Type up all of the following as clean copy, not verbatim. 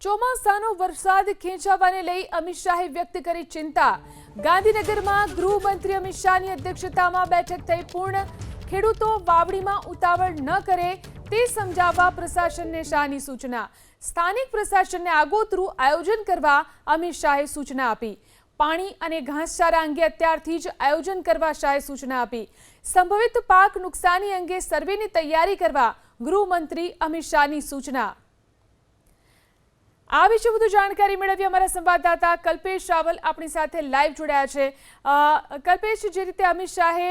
ચોમાસાનો વરસાદ ખેંચાવાને લઈ અમિત શાહે વ્યક્ત કરી ચિંતા। ગાંધીનગરમાં ગૃહમંત્રી અમિત શાહની અધ્યક્ષતામાં બેઠક થઈ પૂર્ણ। ખેડૂતો વાવડીમાં ઉતાવળ ન કરે તે સમજાવવા પ્રશાસનને શાહની સૂચના। સ્થાનિક પ્રશાસનને આગોતરું આયોજન કરવા અમિત શાહે સૂચના આપી। પાણી અને ઘાસચારા અંગે અત્યારથી જ આયોજન કરવા શાહે સૂચના આપી। સંભવિત પાક નુકસાની અંગે સર્વેની તૈયારી કરવા ગૃહમંત્રી અમિત શાહની સૂચના। આ વિશે વધુ જાણકારી મેળવી અમારા સંવાદદાતા કલ્પેશ રાવલ આપણી સાથે લાઈવ જોડાયા છે। કલ્પેશ, જે રીતે અમિત શાહે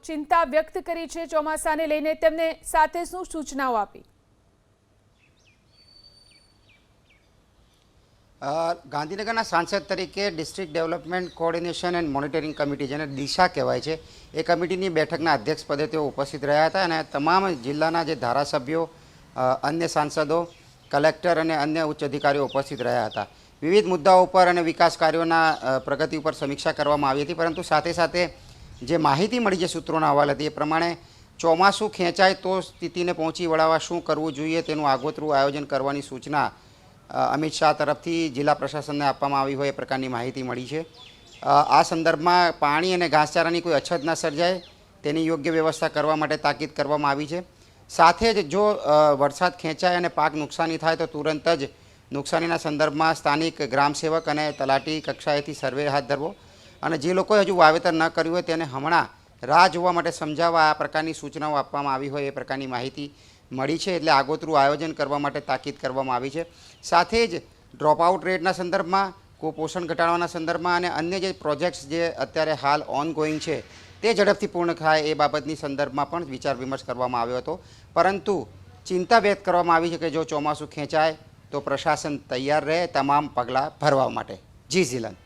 ચિંતા વ્યક્ત કરી છે ચોમાસાને લઈને, તેમને સાથે શું સૂચનાઓ આપી? ગાંધીનગરના સાંસદ તરીકે district development coordination and monitoring committee, જેને દિશા કહેવાય છે, એ કમિટીની બેઠકના અધ્યક્ષ પદે તેઓ ઉપસ્થિત રહ્યા હતા અને તમામ જિલ્લાના જે ધારાસભ્યો, અન્ય સાંસદો, કલેક્ટર અને અન્ય ઉચ્ચ અધિકારીઓ ઉપસ્થિત રહ્યા હતા। વિવિધ મુદ્દાઓ પર અને વિકાસ કાર્યોના પ્રગતિ ઉપર સમીક્ષા કરવામાં આવી હતી, પરંતુ સાથે સાથે જે માહિતી મળી, જે સૂત્રોના હવાલેથી, એ પ્રમાણે ચોમાસું ખેંચાય તો સ્થિતિને પહોંચી વળાવવા શું કરવું જોઈએ તેનું આગોતરું આયોજન કરવાની સૂચના અમિત શાહ તરફથી જિલ્લા પ્રશાસનને આપવામાં આવી હોય એ પ્રકારની માહિતી મળી છે। આ સંદર્ભમાં પાણી અને ઘાસચારાની કોઈ અછત ન સર્જાય તેની યોગ્ય વ્યવસ્થા કરવા માટે તાકીદ કરવામાં આવી છે। સાથે જ જો વરસાદ ખેંચાય અને પાક નુકસાની થાય તો તુરંત જ નુકસાનીના સંદર્ભમાં સ્થાનિક ગ્રામસેવક અને તલાટી કક્ષાએથી સર્વે હાથ ધરવો અને જે લોકોએ હજુ વાવેતર ન કર્યું હોય તેને હમણાં રાહ જોવા માટે સમજાવવા આ પ્રકારની સૂચનાઓ આપવામાં આવી હોય એ પ્રકારની માહિતી મળી છે। એટલે આગોતરું આયોજન કરવા માટે તાકીદ કરવામાં આવી છે। સાથે જ ડ્રોપઆઉટ રેટના સંદર્ભમાં, કુપોષણ ઘટાડવાના સંદર્ભમાં અને અન્ય જે પ્રોજેક્ટ્સ જે અત્યારે હાલ ઓનગોઈંગ છે તે ઝડપથી પૂર્ણ થાય એ બાબતની સંદર્ભમાં પણ વિચાર વિમર્શ કરવામાં આવ્યો હતો। પરંતુ ચિંતા વ્યક્ત કરવામાં આવી છે કે જો ચોમાસું ખેંચાય તો પ્રશાસન તૈયાર રહે તમામ પગલાં ભરવા માટે। જી ઝીલન।